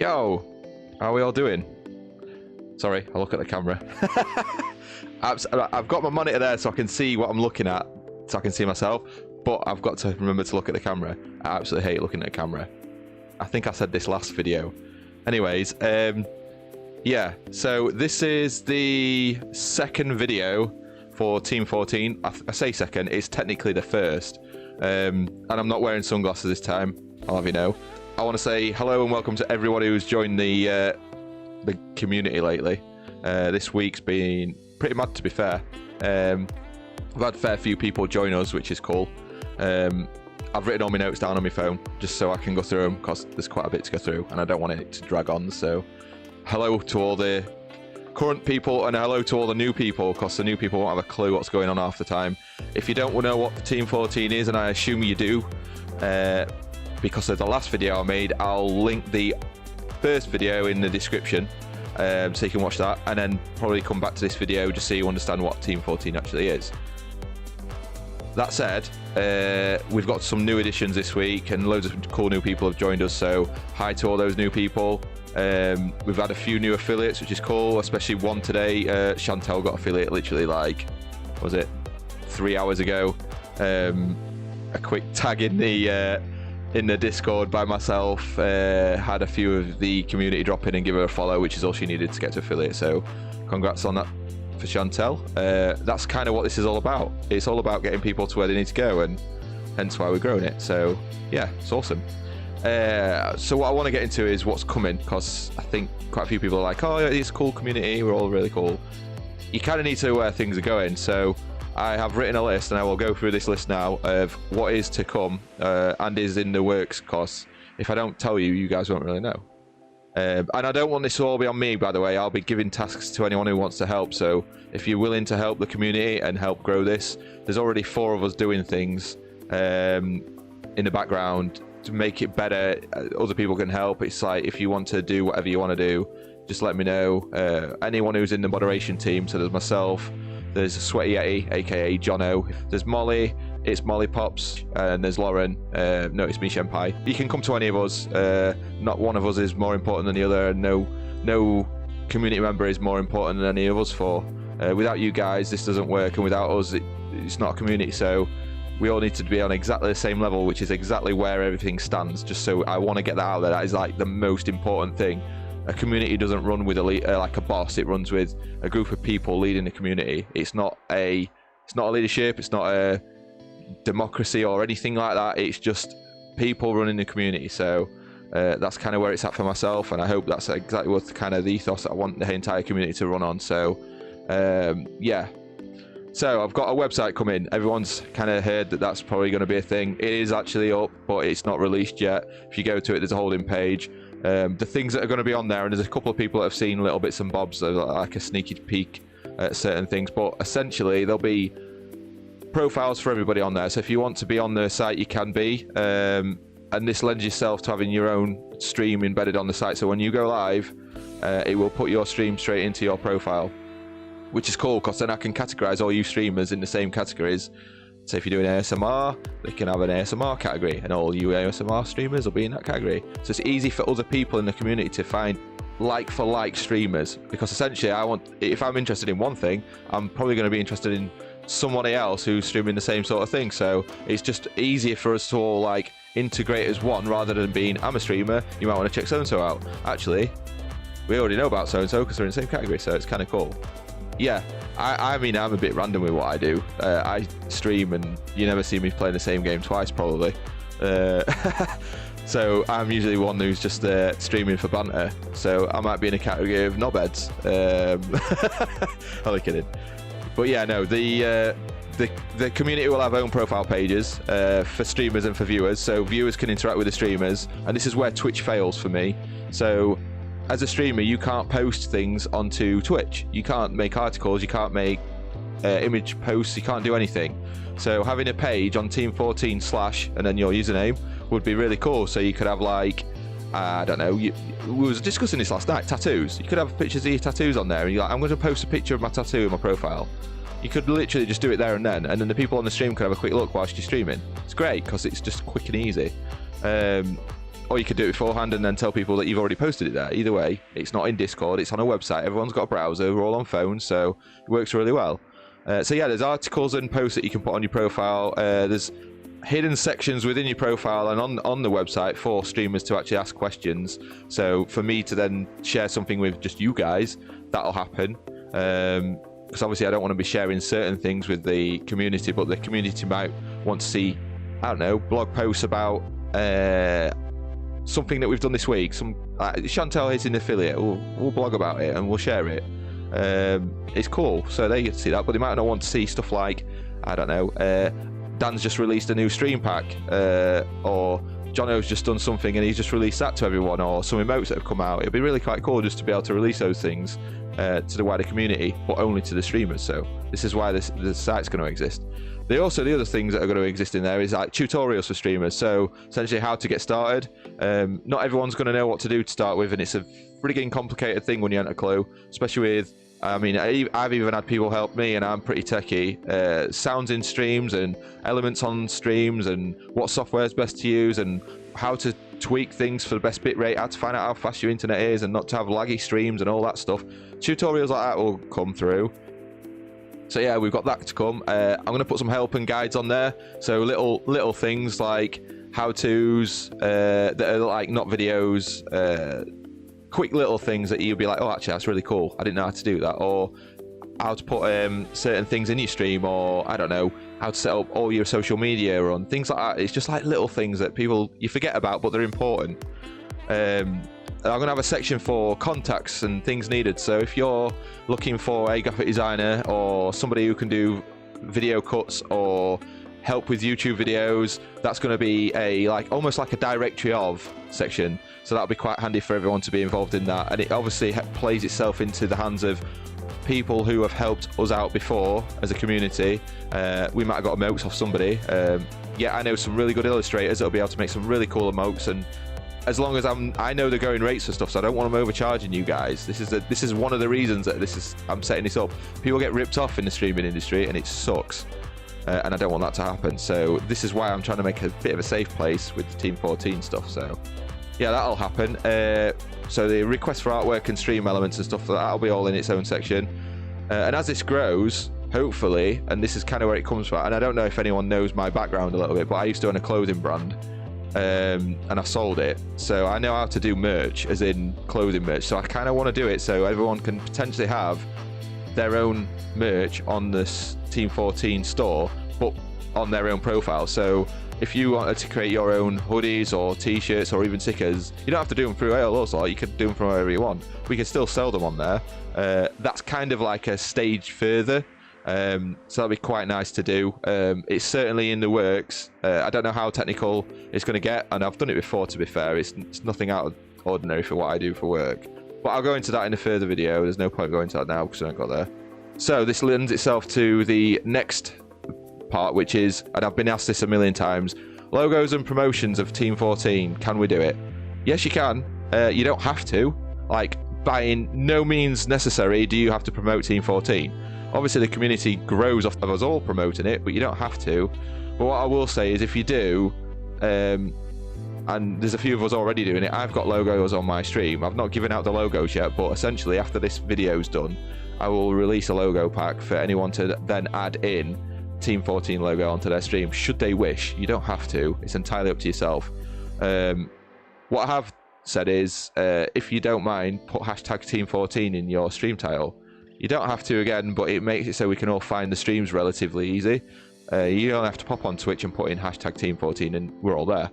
Yo, how are we all doing? Sorry, I look at the camera. I've got my monitor there so I can see what I'm looking at, so I can see myself, but I've got to remember to look at the camera. I absolutely hate looking at the camera. I think I said this last video. Anyways, yeah, so this is the second video for Team14. I say second, it's technically the first. And I'm not wearing sunglasses this time, I'll have you know. I want to say hello and welcome to everyone who's joined the community lately. This week's been pretty mad, to be fair. We've had a fair few people join us, which is cool. I've written all my notes down on my phone just so I can go through them, because there's quite a bit to go through and I don't want it to drag on. So hello to all the current people and hello to all the new people, because the new people won't have a clue what's going on half the time. If you don't know what Team14 is, and I assume you do, because of the last video I made, I'll link the first video in the description, so you can watch that, and then probably come back to this video just so you understand what Team14 actually is. That said, we've got some new additions this week and loads of cool new people have joined us, so hi to all those new people. We've had a few new affiliates, which is cool, especially one today. Chantel got affiliate literally like, what was it, 3 hours ago. A quick tag in the Discord by myself, had a few of the community drop in and give her a follow, which is all she needed to get to affiliate, so congrats on that for Chantel. That's kind of what this is all about. It's all about getting people to where they need to go, and hence why we're growing it. So yeah, it's awesome. So what I want to get into is what's coming, because I think quite a few people are like, oh, it's a cool community, we're all really cool. You kind of need to know where things are going, so I have written a list, and I will go through this list now of what is to come and is in the works, because if I don't tell you, you guys won't really know. And I don't want this to all be on me, by the way. I'll be giving tasks to anyone who wants to help, so if you're willing to help the community and help grow this, there's already 4 of us doing things in the background to make it better. Other people can help. It's like, if you want to do whatever you want to do, just let me know. Anyone who's in the moderation team, so there's myself, there's Sweaty Yeti, aka Jono, there's Molly, it's Molly Pops, and there's Lauren, no, it's me Shenpai. You can come to any of us. Not one of us is more important than the other, and no community member is more important than any of us 4. Without you guys, this doesn't work, and without us, it's not a community, so we all need to be on exactly the same level, which is exactly where everything stands. Just so I want to get that out there. That is like the most important thing. A community doesn't run with like a boss. It runs with a group of people leading the community. It's not a leadership. It's not a democracy or anything like that. It's just people running the community. So that's kind of where it's at for myself, and I hope that's exactly what the kind of the ethos that I want the entire community to run on. So yeah. So I've got a website coming. Everyone's kind of heard that that's probably going to be a thing. It is actually up, but it's not released yet. If you go to it, there's a holding page. The things that are going to be on there, and there's a couple of people that have seen little bits and bobs, like a sneaky peek at certain things, but essentially there'll be profiles for everybody on there. So if you want to be on the site, you can be, and this lends yourself to having your own stream embedded on the site. So when you go live, it will put your stream straight into your profile, which is cool, because then I can categorize all you streamers in the same categories. So if you're doing ASMR, they can have an ASMR category, and all you ASMR streamers will be in that category. So it's easy for other people in the community to find like-for-like streamers, because essentially if I'm interested in one thing, I'm probably going to be interested in somebody else who's streaming the same sort of thing. So it's just easier for us to all like integrate as one, rather than being, I'm a streamer, you might want to check so-and-so out. Actually, we already know about so-and-so because they're in the same category, so it's kind of cool. Yeah, I mean, I'm a bit random with what I do. I stream, and you never see me playing the same game twice, probably. So I'm usually one who's just streaming for banter. So I might be in a category of knobheads. Only kidding. But yeah, no, the community will have own profile pages for streamers and for viewers. So viewers can interact with the streamers, and this is where Twitch fails for me. So as a streamer, you can't post things onto Twitch. You can't make articles, you can't make image posts, you can't do anything. So having a page on Team14 and then your username would be really cool. So you could have like, I don't know, we was discussing this last night, tattoos. You could have pictures of your tattoos on there, and you're like, I'm going to post a picture of my tattoo in my profile. You could literally just do it there and then the people on the stream could have a quick look whilst you're streaming. It's great because it's just quick and easy. or you could do it beforehand and then tell people that you've already posted it there. Either way, it's not in Discord, it's on a website. Everyone's got a browser, we're all on phones, so it works really well. So yeah, there's articles and posts that you can put on your profile. There's hidden sections within your profile and on the website for streamers to actually ask questions. So for me to then share something with just you guys, that'll happen. Because obviously I don't want to be sharing certain things with the community, but the community might want to see, I don't know, blog posts about something that we've done this week. Chantel is an affiliate, we'll blog about it and we'll share it. It's cool, so they get to see that, but they might not want to see stuff like, I don't know, Dan's just released a new stream pack, or Jono's just done something and he's just released that to everyone, or some emotes that have come out. It'd be really quite cool just to be able to release those things to the wider community, but only to the streamers. So this is why the site's going to exist. The other things that are going to exist in there is like tutorials for streamers. So essentially how to get started. Not everyone's going to know what to do to start with, and it's a frigging complicated thing when you enter Clue, especially with, I mean, I've even had people help me, and I'm pretty techie. Sounds in streams and elements on streams, and what software is best to use, and how to tweak things for the best bit rate, how to find out how fast your internet is, and not to have laggy streams and all that stuff. Tutorials like that will come through. So yeah, we've got that to come. I'm going to put some help and guides on there. So little things like how-tos that are like not videos. Quick little things that you'll be like, oh, actually, that's really cool. I didn't know how to do that. Or how to put certain things in your stream, or I don't know, how to set up all your social media and things like that. It's just like little things that you forget about, but they're important. I'm going to have a section for contacts and things needed. So if you're looking for a graphic designer or somebody who can do video cuts or help with YouTube videos, that's going to be almost like a directory of section. So that'll be quite handy for everyone to be involved in that. And it obviously plays itself into the hands of people who have helped us out before as a community. We might have got emotes off somebody. Yeah, I know some really good illustrators that'll be able to make some really cool emotes, and as long as I know the going rates for stuff, so I don't want them overcharging you guys. This is one of the reasons that I'm setting this up. People get ripped off in the streaming industry, and it sucks. And I don't want that to happen. So this is why I'm trying to make a bit of a safe place with the Team 14 stuff. So yeah, that'll happen. So the request for artwork and stream elements and stuff, that'll be all in its own section. And as this grows, hopefully, and this is kind of where it comes from, and I don't know if anyone knows my background a little bit, but I used to own a clothing brand. And I sold it, so I know how to do merch, as in clothing merch. So I kind of want to do it so everyone can potentially have their own merch on this Team 14 store, but on their own profile. So if you wanted to create your own hoodies or t-shirts or even stickers, you don't have to do them through ALOS, or you could do them from wherever you want. We can still sell them on there. That's kind of like a stage further. So that'll be quite nice to do. It's certainly in the works. I don't know how technical it's going to get, and I've done it before, to be fair. It's nothing out of ordinary for what I do for work, but I'll go into that in a further video. There's no point going into that now because I haven't got there. So this lends itself to the next part, which is, and I've been asked this a million times, logos and promotions of Team 14. Can we do it? Yes, you can. You don't have to. Like, by no means necessary do you have to promote Team 14. Obviously, the community grows off of us all promoting it, but you don't have to. But what I will say is, if you do, and there's a few of us already doing it, I've got logos on my stream. I've not given out the logos yet, but essentially, after this video's done, I will release a logo pack for anyone to then add in Team 14 logo onto their stream, should they wish. You don't have to. It's entirely up to yourself. What I have said is, if you don't mind, put hashtag Team 14 in your stream title. You don't have to again, but it makes it so we can all find the streams relatively easy. You don't have to pop on Twitch and put in hashtag Team 14 and we're all there.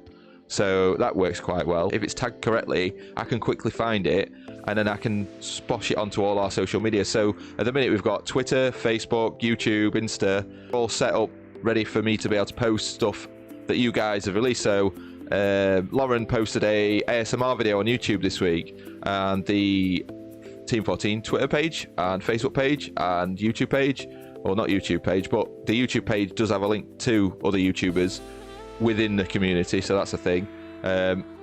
So that works quite well. If it's tagged correctly, I can quickly find it and then I can splash it onto all our social media. So at the minute we've got Twitter, Facebook, YouTube, Insta, all set up ready for me to be able to post stuff that you guys have released. So Lauren posted a ASMR video on YouTube this week, and the Team 14 Twitter page and Facebook page and YouTube page, or not YouTube page, but the YouTube page does have a link to other YouTubers within the community, so that's a thing.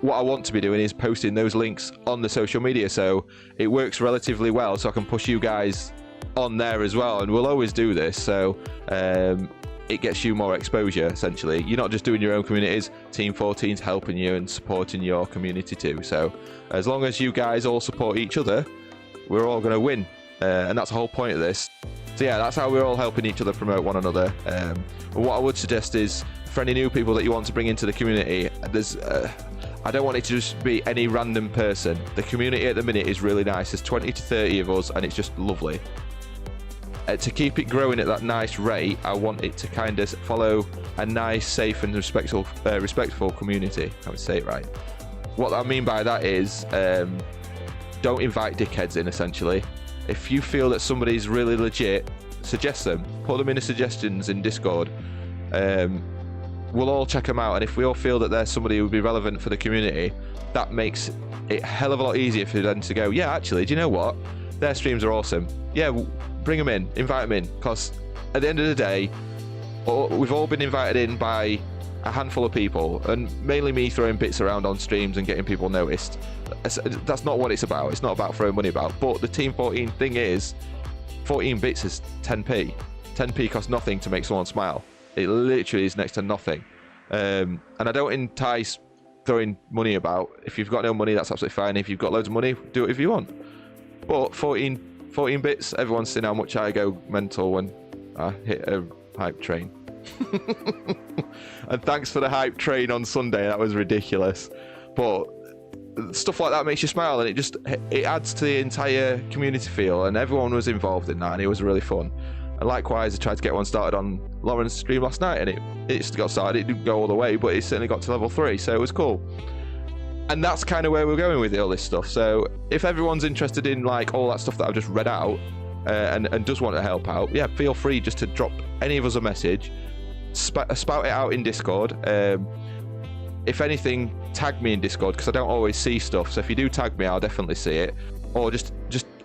What I want to be doing is posting those links on the social media, so it works relatively well, so I can push you guys on there as well, and we'll always do this. So it gets you more exposure, essentially. You're not just doing your own communities, Team14's helping you and supporting your community too. So as long as you guys all support each other, we're all going to win. And that's the whole point of this. So yeah, that's how we're all helping each other promote one another. But what I would suggest is, for any new people that you want to bring into the community, I don't want it to just be any random person. The community at the minute is really nice. There's 20 to 30 of us and it's just lovely. To keep it growing at that nice rate, I want it to kind of follow a nice, safe and respectful community. Can't we say it right? What I mean by that is, don't invite dickheads in, essentially. If you feel that somebody's really legit, suggest them. Put them in the suggestions in Discord. We'll all check them out, and if we all feel that there's somebody who would be relevant for the community, that makes it a hell of a lot easier for them to go, yeah, actually, do you know what? Their streams are awesome. Yeah, bring them in, invite them in, because at the end of the day, we've all been invited in by a handful of people, and mainly me throwing bits around on streams and getting people noticed. That's not what it's about. It's not about throwing money about. But the Team14 thing is, 14 bits is 10p. 10p costs nothing to make someone smile. It literally is next to nothing. And I don't entice throwing money about. If you've got no money, that's absolutely fine. If you've got loads of money, do it if you want. But 14 bits, everyone's seen how much I go mental when I hit a hype train. And thanks for the hype train on Sunday, that was ridiculous. But stuff like that makes you smile, and it adds to the entire community feel, and everyone was involved in that, and it was really fun. And likewise, I tried to get one started on Lauren's stream last night, and it just got started. It didn't go all the way, but it certainly got to level 3, so it was cool. And that's kind of where we're going with all this stuff. So if everyone's interested in like all that stuff that I've just read out, and does want to help out, yeah, feel free just to drop any of us a message, spout it out in Discord. If anything, tag me in Discord, because I don't always see stuff, so if you do tag me, I'll definitely see it. Or just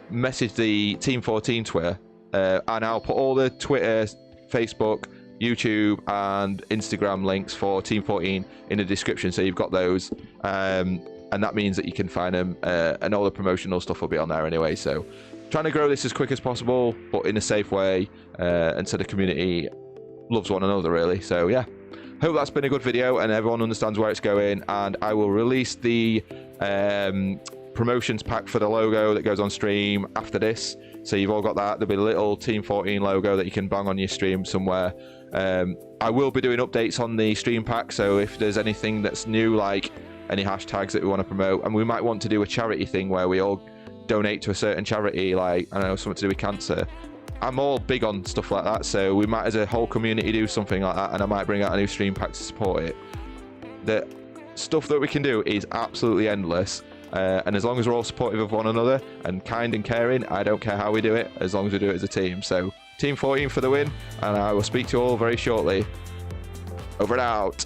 message the Team14 Twitter, and I'll put all the Twitter, Facebook, YouTube and Instagram links for Team14 in the description, so you've got those, and that means that you can find them, and all the promotional stuff will be on there anyway. So trying to grow this as quick as possible, but in a safe way, and so the community loves one another, really. So yeah, hope that's been a good video and everyone understands where it's going, and I will release the promotions pack for the logo that goes on stream after this, so you've all got that. There'll be a little Team14 logo that you can bang on your stream somewhere. I will be doing updates on the stream pack, so if there's anything that's new, like any hashtags that we want to promote, and we might want to do a charity thing where we all donate to a certain charity, like, I don't know, something to do with cancer. I'm all big on stuff like that, so we might as a whole community do something like that, and I might bring out a new stream pack to support it. The stuff that we can do is absolutely endless, and as long as we're all supportive of one another and kind and caring, I don't care how we do it, as long as we do it as a team. So Team14 for the win, and I will speak to you all very shortly. Over and out.